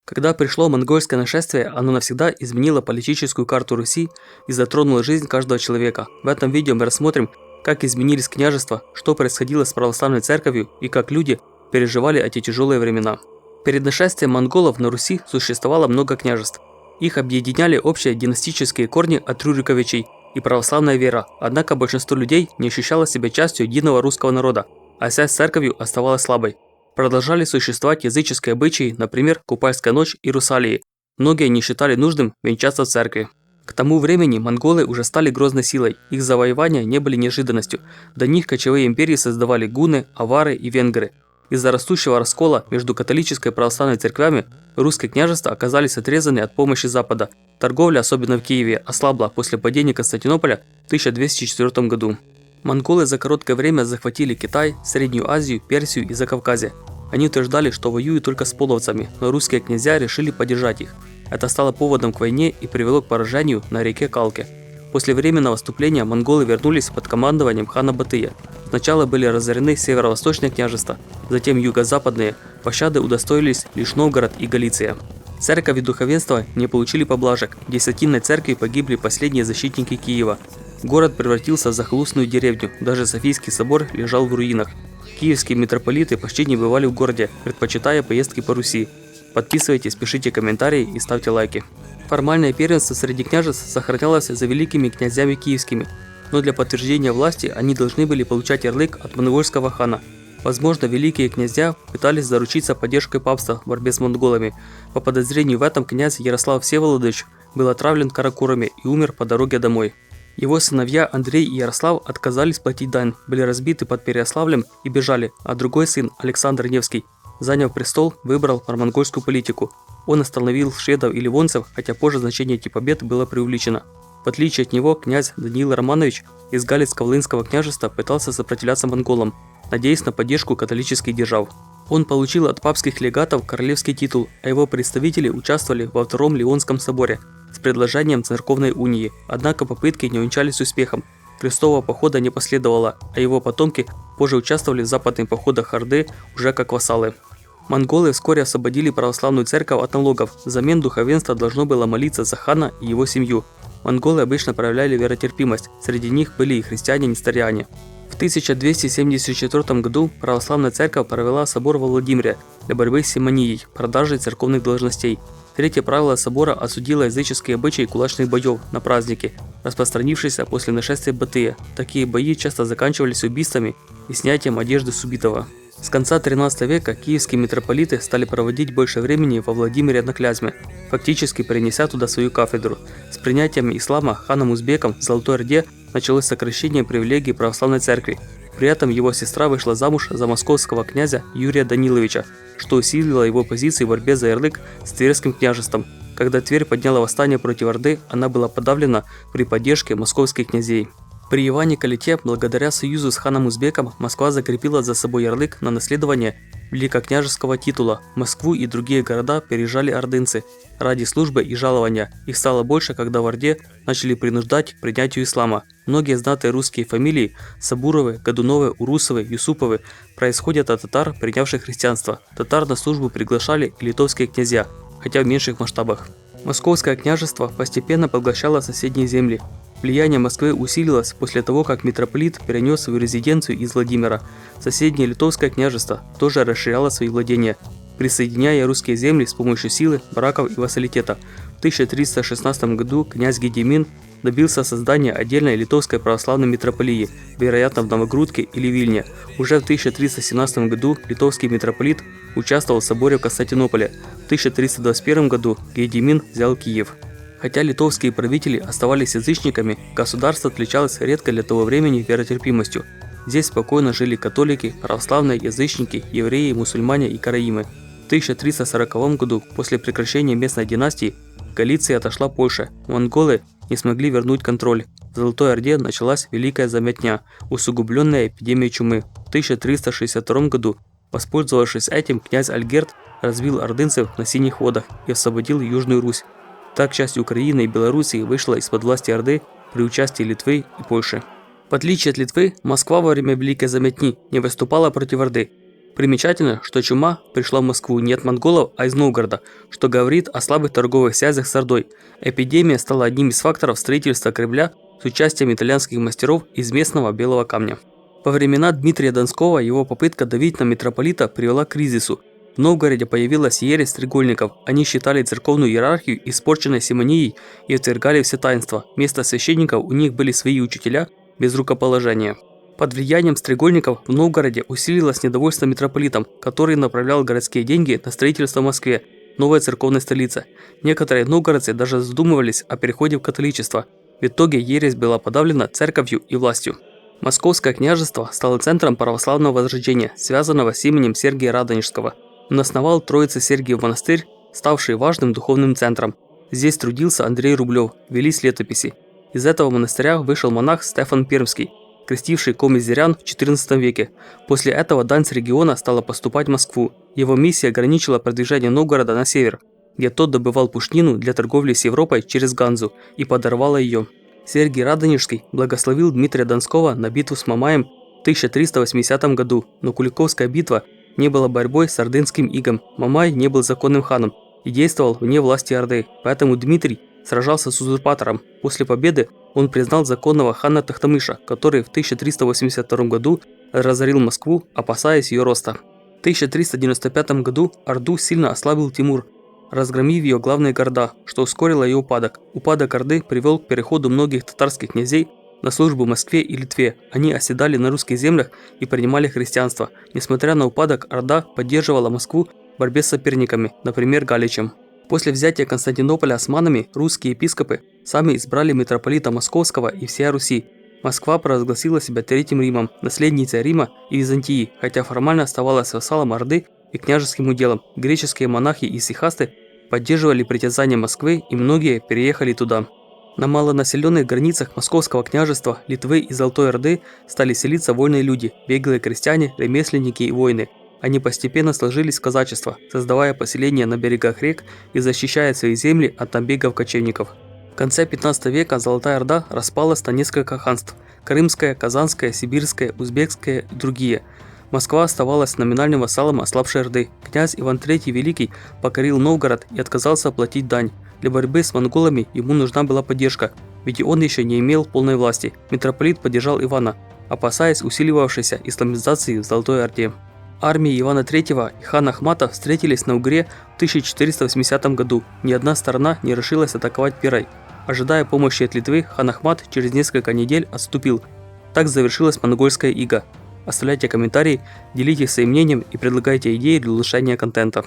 Когда пришло монгольское нашествие, оно навсегда изменило политическую карту Руси и затронуло жизнь каждого человека. В этом видео мы рассмотрим, как изменились княжества, что происходило с православной церковью и как люди переживали эти тяжелые времена. Перед нашествием монголов на Руси существовало много княжеств. Их объединяли общие династические корни от Рюриковичей и православная вера, однако большинство людей не ощущало себя частью единого русского народа, а связь с церковью оставалась слабой. Продолжали существовать языческие обычаи, например, Купальская ночь и Русалии. Многие не считали нужным венчаться в церкви. К тому времени монголы уже стали грозной силой, их завоевания не были неожиданностью. До них кочевые империи создавали гунны, авары и венгры. Из-за растущего раскола между католической и православной церквями русские княжества оказались отрезаны от помощи Запада. Торговля, особенно в Киеве, ослабла после падения Константинополя в 1204 году. Монголы за короткое время захватили Китай, Среднюю Азию, Персию и Закавказье. Они утверждали, что воюют только с половцами, но русские князья решили поддержать их. Это стало поводом к войне и привело к поражению на реке Калке. После временного отступления монголы вернулись под командованием хана Батыя. Сначала были разорены северо-восточные княжества, затем юго-западные, пощады удостоились лишь Новгород и Галиция. Церковь и духовенство не получили поблажек, в Десятинной церкви погибли последние защитники Киева. Город превратился в захолустную деревню, даже Софийский собор лежал в руинах. Киевские митрополиты почти не бывали в городе, предпочитая поездки по Руси. Подписывайтесь, пишите комментарии и ставьте лайки. Формальное первенство среди княжеств сохранялось за великими князьями киевскими, но для подтверждения власти они должны были получать ярлык от монгольского хана. Возможно, великие князья пытались заручиться поддержкой папства в борьбе с монголами. По подозрению в этом князь Ярослав Всеволодович был отравлен каракурами и умер по дороге домой. Его сыновья Андрей и Ярослав отказались платить дань, были разбиты под Переяславлем и бежали, а другой сын, Александр Невский, заняв престол, выбрал промонгольскую политику. Он остановил шведов и ливонцев, хотя позже значение этих побед было преувеличено. В отличие от него, князь Даниил Романович из Галицко-Волынского княжества пытался сопротивляться монголам, надеясь на поддержку католических держав. Он получил от папских легатов королевский титул, а его представители участвовали во Втором Лионском соборе с предложением церковной унии, однако попытки не увенчались успехом. Крестового похода не последовало, а его потомки позже участвовали в западных походах Орды уже как вассалы. Монголы вскоре освободили православную церковь от налогов, взамен духовенство должно было молиться за хана и его семью. Монголы обычно проявляли веротерпимость, среди них были и христиане-нестариане. В 1274 году православная церковь провела собор во Владимире для борьбы с симонией, продажей церковных должностей. Третье правило собора осудило языческие обычаи кулачных боев на праздники, распространившиеся после нашествия Батыя. Такие бои часто заканчивались убийствами и снятием одежды с убитого. С конца 13 века киевские митрополиты стали проводить больше времени во Владимире на Клязьме, фактически перенеся туда свою кафедру. С принятием ислама ханом Узбеком в Золотой Орде началось сокращение привилегий православной церкви. При этом его сестра вышла замуж за московского князя Юрия Даниловича, что усилило его позиции в борьбе за ярлык с Тверским княжеством. Когда Тверь подняла восстание против Орды, она была подавлена при поддержке московских князей. При Иване Калите, благодаря союзу с ханом Узбеком, Москва закрепила за собой ярлык на наследование великокняжеского титула. Москву и другие города переезжали ордынцы ради службы и жалования. Их стало больше, когда в Орде начали принуждать к принятию ислама. Многие знатные русские фамилии – Сабуровы, Годуновы, Урусовы, Юсуповы – происходят от татар, принявших христианство. Татар на службу приглашали и литовские князья, хотя в меньших масштабах. Московское княжество постепенно поглощало соседние земли. Влияние Москвы усилилось после того, как митрополит перенес свою резиденцию из Владимира. Соседнее Литовское княжество тоже расширяло свои владения, присоединяя русские земли с помощью силы, браков и вассалитета. В 1316 году князь Гедимин добился создания отдельной литовской православной митрополии, вероятно в Новогрудке или Вильне. Уже в 1317 году литовский митрополит участвовал в соборе в Константинополе. В 1321 году Гедимин взял Киев. Хотя литовские правители оставались язычниками, государство отличалось редко для того времени веротерпимостью. Здесь спокойно жили католики, православные, язычники, евреи, мусульмане и караимы. В 1340 году, после прекращения местной династии, Галиции отошла Польша. Монголы не смогли вернуть контроль. В Золотой Орде началась Великая Заметня, усугубленная эпидемией чумы. В 1362 году, воспользовавшись этим, князь Альгерд разбил ордынцев на Синих водах и освободил Южную Русь. Так часть Украины и Белоруссии вышла из-под власти Орды при участии Литвы и Польши. В отличие от Литвы, Москва во время Великой Заметни не выступала против Орды. Примечательно, что чума пришла в Москву не от монголов, а из Новгорода, что говорит о слабых торговых связях с Ордой. Эпидемия стала одним из факторов строительства Кремля с участием итальянских мастеров из местного белого камня. Во времена Дмитрия Донского его попытка давить на митрополита привела к кризису. В Новгороде появилась ересь Трегольников. Они считали церковную иерархию испорченной симонией и отвергали все таинства. Вместо священников у них были свои учителя без рукоположения. Под влиянием Стрегольников в Новгороде усилилось недовольство митрополитом, который направлял городские деньги на строительство в Москве, новой церковной столицы. Некоторые новгородцы даже задумывались о переходе в католичество. В итоге ересь была подавлена церковью и властью. Московское княжество стало центром православного возрождения, связанного с именем Сергия Радонежского. Он основал Троице-Сергиев монастырь, ставший важным духовным центром. Здесь трудился Андрей Рублев, велись летописи. Из этого монастыря вышел монах Стефан Пермский, крестивший коммезирян в XIV веке. После этого дань с региона стала поступать в Москву. Его миссия ограничила продвижение Новгорода на север, где тот добывал пушнину для торговли с Европой через Ганзу и подорвала ее. Сергий Радонежский благословил Дмитрия Донского на битву с Мамаем в 1380 году, но Куликовская битва не была борьбой с ордынским игом. Мамай не был законным ханом и действовал вне власти Орды, поэтому Дмитрий сражался с узурпатором. После победы он признал законного хана Тохтамыша, который в 1382 году разорил Москву, опасаясь ее роста. В 1395 году Орду сильно ослабил Тимур, разгромив ее главные города, что ускорило ее упадок. Упадок Орды привел к переходу многих татарских князей на службу Москве и Литве. Они оседали на русских землях и принимали христианство. Несмотря на упадок, Орда поддерживала Москву в борьбе с соперниками, например, Галичем. После взятия Константинополя османами русские епископы сами избрали митрополита Московского и всея Руси. Москва провозгласила себя Третьим Римом, наследницей Рима и Византии, хотя формально оставалась вассалом Орды и княжеским уделом. Греческие монахи и сихасты поддерживали притязания Москвы, и многие переехали туда. На малонаселенных границах Московского княжества, Литвы и Золотой Орды стали селиться вольные люди, беглые крестьяне, ремесленники и воины. Они постепенно сложились в казачество, создавая поселения на берегах рек и защищая свои земли от набегов кочевников. В конце 15 века Золотая Орда распалась на несколько ханств – Крымское, Казанское, Сибирское, Узбекское и другие. Москва оставалась номинальным вассалом ослабшей Орды. Князь Иван III Великий покорил Новгород и отказался платить дань. Для борьбы с монголами ему нужна была поддержка, ведь он еще не имел полной власти. Митрополит поддержал Ивана, опасаясь усиливавшейся исламизации в Золотой Орде. Армии Ивана III и хана Ахмата встретились на Угре в 1480 году. Ни одна сторона не решилась атаковать первой. Ожидая помощи от Литвы, хан Ахмат через несколько недель отступил. Так завершилась монгольская ига. Оставляйте комментарии, делитесь своим мнением и предлагайте идеи для улучшения контента.